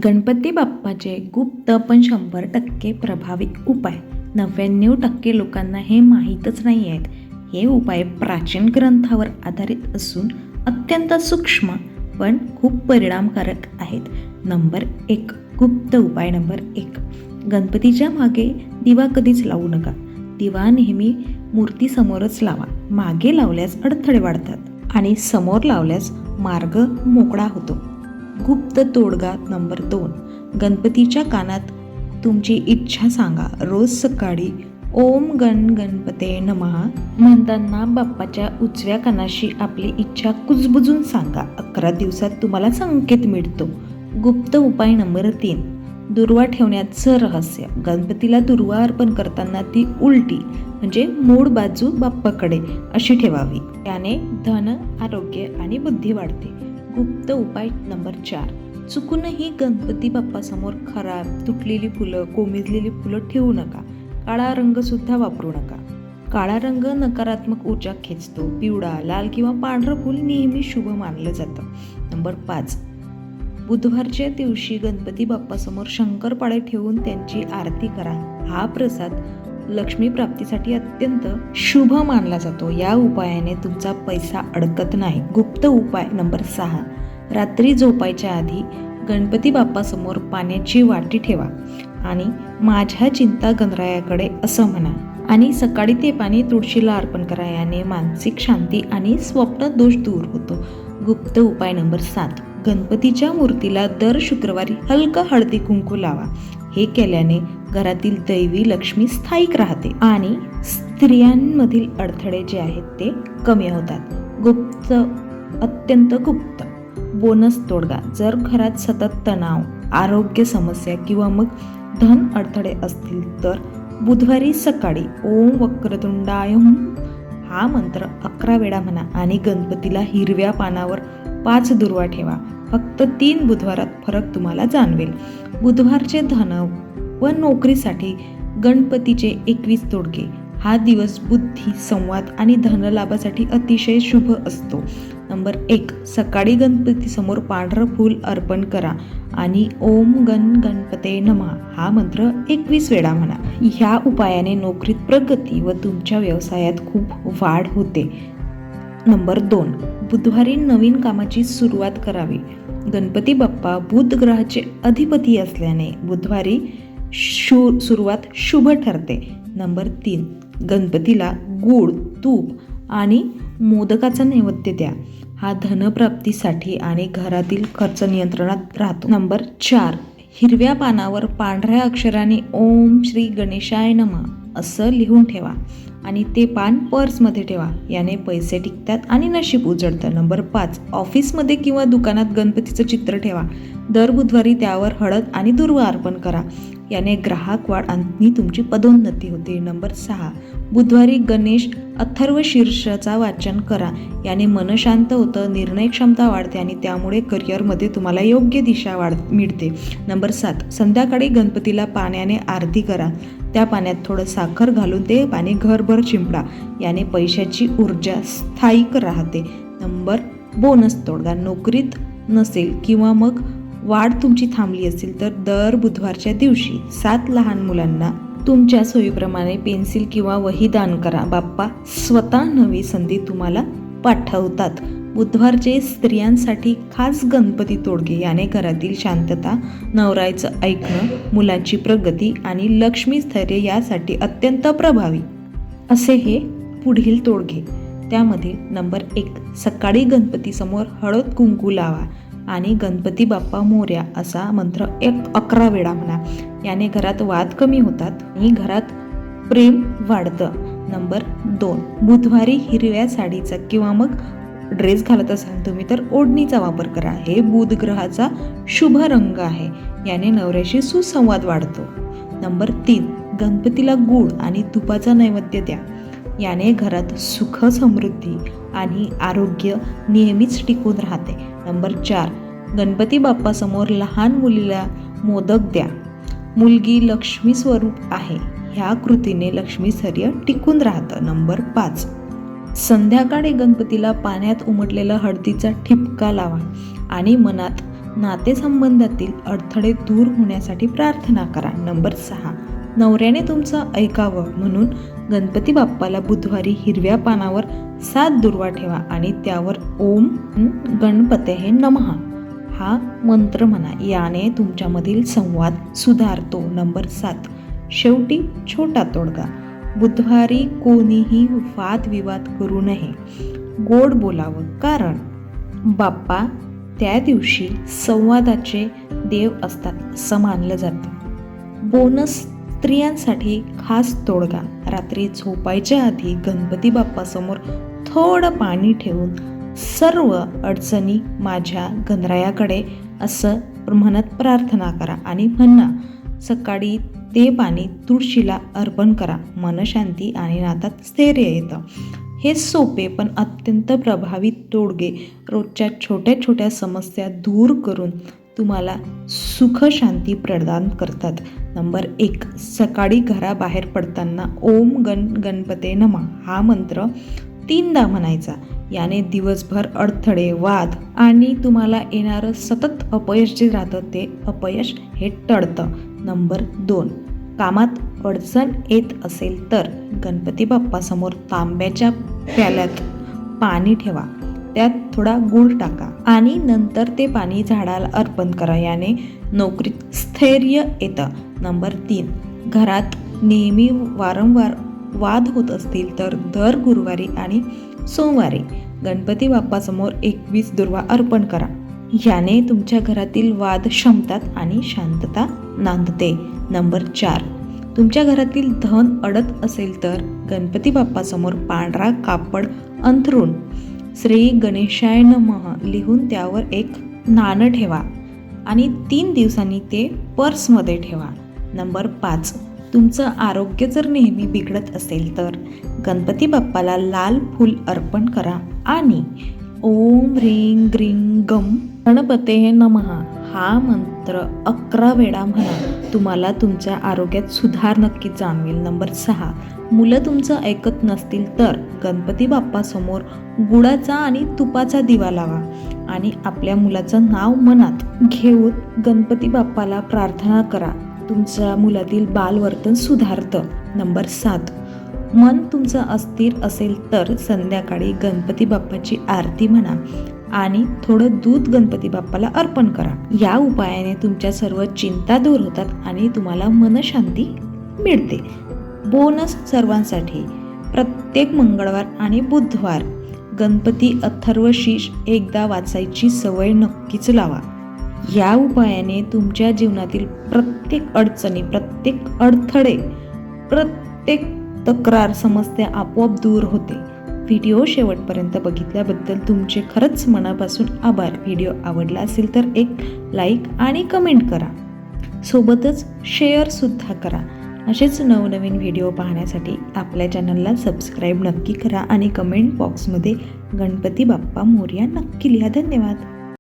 गणपती बाप्पाचे गुप्त पण 100% प्रभावी उपाय. 99% लोकांना हे माहीतच नाही आहेत. हे उपाय प्राचीन ग्रंथावर आधारित असून अत्यंत सूक्ष्म पण खूप परिणामकारक आहेत. नंबर 1, गुप्त उपाय नंबर 1. गणपतीच्या मागे दिवा कधीच लावू नका. दिवा नेहमी मूर्तीसमोरच लावा. मागे लावल्यास अडथळे वाढतात आणि समोर लावल्यास मार्ग मोकळा होतो. गुप्त तोडगा नंबर 2. गणपतीच्या कानात तुमची इच्छा सांगा. रोज सकाळी ओम गण गणपते नमः म्हणताना बाप्पाच्या उजव्या कानाशी आपली इच्छा कुजबुजून सांगा. 11 दिवसात तुम्हाला संकेत मिळतो. गुप्त उपाय नंबर 3. दुर्वा ठेवण्याचं रहस्य. गणपतीला दुर्वा अर्पण करताना ती उलटी म्हणजे मूळ बाजू बाप्पाकडे अशी ठेवावी. त्याने धन, आरोग्य आणि बुद्धी वाढते. गुप्त उपाय नंबर 4. चुकूनही गणपती बाप्पासमोर खराब, तुटलेली फुलं, कोमेजलेली फुलं ठेवू नका. काळा रंग सुद्धा वापरू नका. काळा रंग नकारात्मक ऊर्जा खेचतो. पिवळा, लाल किंवा पांढरं फूल नेहमी शुभ मानलं जातं. नंबर 5. बुधवारच्या दिवशी गणपती बाप्पासमोर शंकरपाळे ठेवून त्यांची आरती करा. हा प्रसाद लक्ष्मी प्राप्तीसाठी अत्यंत शुभ मानला जातो. या उपायाने तुमचा पैसा अडकत नाही. गुप्त उपाय नंबर 6. रात्री झोपायच्या आधी गणपती बाप्पासमोर पाण्याची वाटी ठेवा आणि माझ्या चिंता गणरायाकडे असं म्हणा आणि सकाळी ते पाणी तुळशीला अर्पण करा. याने मानसिक शांती आणि स्वप्न दोष दूर होतो. गुप्त उपाय नंबर 7. गणपतीच्या मूर्तीला दर शुक्रवारी हलका हळदी कुंकू लावा. हे केल्याने घरातील दैवी लक्ष्मी स्थायिक राहते आणि स्त्रियांमधील अडथळे जे आहेत ते कमी होतात. गुप्त, अत्यंत गुप्त बोनस तोडगा. जर घरात सतत तणाव, आरोग्य समस्या किंवा मग धन अडथळे असतील तर बुधवारी सकाळी ओम वक्रतुंडाय हा मंत्र 11 वेळा म्हणा आणि गणपतीला हिरव्या पानावर 5 दुर्वा ठेवा. फक्त 3 बुधवारात फरक तुम्हाला जाणवेल. बुधवारचे धन व नोकरीसाठी गणपतीचे 21 तोडगे. हा दिवस बुद्धी, संवाद आणि धनलाभासाठी अतिशय शुभ असतो. नंबर 1. सकाळी गणपतीसमोर पांढरं फूल अर्पण करा आणि ओम गण गणपते नमः हा मंत्र 21 वेळा म्हणा. ह्या उपायाने नोकरीत प्रगती व तुमच्या व्यवसायात खूप वाढ होते. नंबर 2. बुधवारी नवीन कामाची सुरुवात करावी. गणपती बाप्पा बुध ग्रहाचे अधिपती असल्याने बुधवारी सुरुवात शुभ ठरते. नंबर 3. गणपतीला गूळ, तूप आणि मोदकाचा नैवेद्य द्या. हा धनप्राप्तीसाठी आणि घरातील खर्च नियंत्रणात राहतो. नंबर 4. हिरव्या पानावर पांढऱ्या अक्षराने ओम श्री गणेशाय नमः असं लिहून ठेवा आणि ते पान पर्समध्ये ठेवा. याने पैसे टिकतात आणि नशीब उजळतं. नंबर 5. ऑफिसमध्ये किंवा दुकानात गणपतीचं चित्र ठेवा. दर बुधवारी त्यावर हळद आणि दुर्वा अर्पण करा. याने ग्राहक वाढ आणि तुमची पदोन्नती होते. नंबर 6. बुधवारी गणेश अथर्व शीर्षाचा वाचन करा. याने मन शांत होतं, निर्णय क्षमता वाढते आणि त्यामुळे करिअरमध्ये तुम्हाला योग्य दिशा मिळते. नंबर 7. संध्याकाळी गणपतीला पाण्याने आरती करा. त्या पाण्यात थोडं साखर घालून ते पाणी घरभर शिंपडा. याने पैशाची ऊर्जा स्थायिक राहते. नंबर बोनस तोडगा. नोकरीत नसेल किंवा मग वाढ तुमची थांबली असेल तर दर बुधवारच्या दिवशी 7 लहान मुलांना तुमच्या सोयीप्रमाणे पेन्सिल किंवा वही दान करा. बाप्पा स्वतः नवी संधी तुम्हाला पाठवतात. बुधवारचे स्त्रियांसाठी खास गणपती तोडगे. याने घरातील शांतता, नवऱ्याचं ऐकणं, मुलाची प्रगती आणि लक्ष्मी स्थैर्य यासाठी अत्यंत प्रभावी असे हे पुढील तोडगे. त्यामध्ये नंबर 1. सकाळी गणपतीसमोर हळद कुंकू लावा आणि गणपती बाप्पा मोरया असा मंत्र 11 वेळा म्हणा. याने घरात वाद कमी होतात आणि घरात प्रेम वाढतं. नंबर 2. बुधवारी हिरव्या साडीचा किंवा मग ड्रेस घालत असाल तुम्ही तर ओढणीचा वापर करा. हे बुध ग्रहाचा शुभ रंग आहे. याने नवऱ्याशी सुसंवाद वाढतो. नंबर 3. गणपतीला गूळ आणि तुपाचा नैवेद्य द्या. याने घरात सुख, समृद्धी आणि आरोग्य नेहमीच टिकून राहते. नंबर 4. गणपती बाप्पासमोर लहान मुलीला मोदक द्या. मुलगी लक्ष्मी स्वरूप आहे. ह्या कृतीने लक्ष्मी स्थैर्य टिकून राहतं. नंबर 5. संध्याकाळी गणपतीला पाण्यात उमटलेला हळदीचा ठिपका लावा आणि मनात नातेसंबंधातील अडथळे दूर होण्यासाठी प्रार्थना करा. नंबर 6, नवऱ्याने तुमचं ऐकावं म्हणून गणपती बाप्पाला बुधवारी हिरव्या पानावर 7 दुर्वा ठेवा आणि त्यावर ओम गणपतेहे नमः हा मंत्र म्हणा. याने तुमच्यामधील संवाद सुधारतो. नंबर 7, शेवटी छोटा तोडगा. बुधवारी कोणीही वादविवाद करू नये, गोड बोलावं, कारण बाप्पा त्या दिवशी संवादाचे देव असतात असं मानलं जातं. बोनस, स्त्रियांसाठी खास तोडगा. रात्री झोपायच्या आधी गणपती बाप्पासमोर थोडं पाणी ठेवून सर्व अडचणी माझ्या गणरायाकडे असं म्हणत प्रार्थना करा आणि म्हणा. सकाळी ते पाणी तुळशीला अर्पण करा. मनशांती आणि नातात स्थैर्य येतं. हे सोपे पण अत्यंत प्रभावी तोडगे रोजच्या छोट्या छोट्या समस्या दूर करून तुम्हाला सुख शांती प्रदान करतात. नंबर 1, सकाळी घराबाहेर पडताना ओम गणपते नमः हा मंत्र 3दा म्हणायचा. याने दिवसभर अडथळे, वाद आणि तुम्हाला येणारं सतत अपयश जे राहतं ते अपयश हे टळतं. नंबर 2, कामात अडचण येत असेल तर गणपती बाप्पासमोर तांब्याच्या प्याल्यात पाणी ठेवा. त्यात थोडा गूळ टाका आणि नंतर ते पाणी झाडाला अर्पण करा. याने नोकरीत स्थैर्य येतं. नंबर 3, घरात नेहमी वारंवार वाद होत असतील तर दर गुरुवारी आणि सोमवारी गणपती बाप्पासमोर 21 दुर्वा अर्पण करा. याने तुमच्या घरातील वाद शमतात आणि शांतता नांदते. नंबर 4, तुमच्या घरातील धन अडत असेल तर गणपती बाप्पासमोर पांढरा कापड अंथरून श्री गणेशाय नमः लिहून त्यावर एक नाणं ठेवा आणि 3 दिवसांनी ते पर्समध्ये ठेवा. नंबर 5, तुमचं आरोग्य जर नेहमी बिघडत असेल तर गणपती बाप्पाला लाल फूल अर्पण करा आणि ओम ह्रीं ग्रीं गम गणपतेहे नमः हा मंत्र 11 वेळा म्हणा. तुम्हाला तुमच्या आरोग्यात सुधार नक्कीच जाणवेल. नंबर 6, मुलं तुमचं ऐकत नसतील तर गणपती बाप्पासमोर गुळाचा आणि तुपाचा दिवा लावा आणि आपल्या मुलाचं नाव मनात घेऊन गणपती बाप्पाला प्रार्थना करा. तुमच्या मुलातील बालवर्तन सुधारतं. नंबर 7, मन तुमचं अस्थिर असेल तर संध्याकाळी गणपती बाप्पाची आरती म्हणा आणि थोडं दूध गणपती बाप्पाला अर्पण करा. या उपायाने तुमच्या सर्व चिंता दूर होतात आणि तुम्हाला मनशांती मिळते. बोनस सर्वांसाठी, प्रत्येक मंगळवार आणि बुधवार गणपती अथर्वशीष एकदा वाचायची सवय नक्कीच लावा. या उपायाने तुमच्या जीवनातील प्रत्येक अडचणी, प्रत्येक अडथळे, प्रत्येक तक्रार, समस्या आपोआप दूर होते. व्हिडिओ शेवटपर्यंत बघितल्याबद्दल तुमचे खरंच मनापासून आभार. व्हिडिओ आवडला असेल तर एक लाईक आणि कमेंट करा. सोबतच शेअरसुद्धा करा. असेच नवनवीन व्हिडिओ पाहण्यासाठी आपल्या चॅनलला सबस्क्राईब नक्की करा आणि कमेंट बॉक्समध्ये गणपती बाप्पा मोरया नक्की लिहा. धन्यवाद.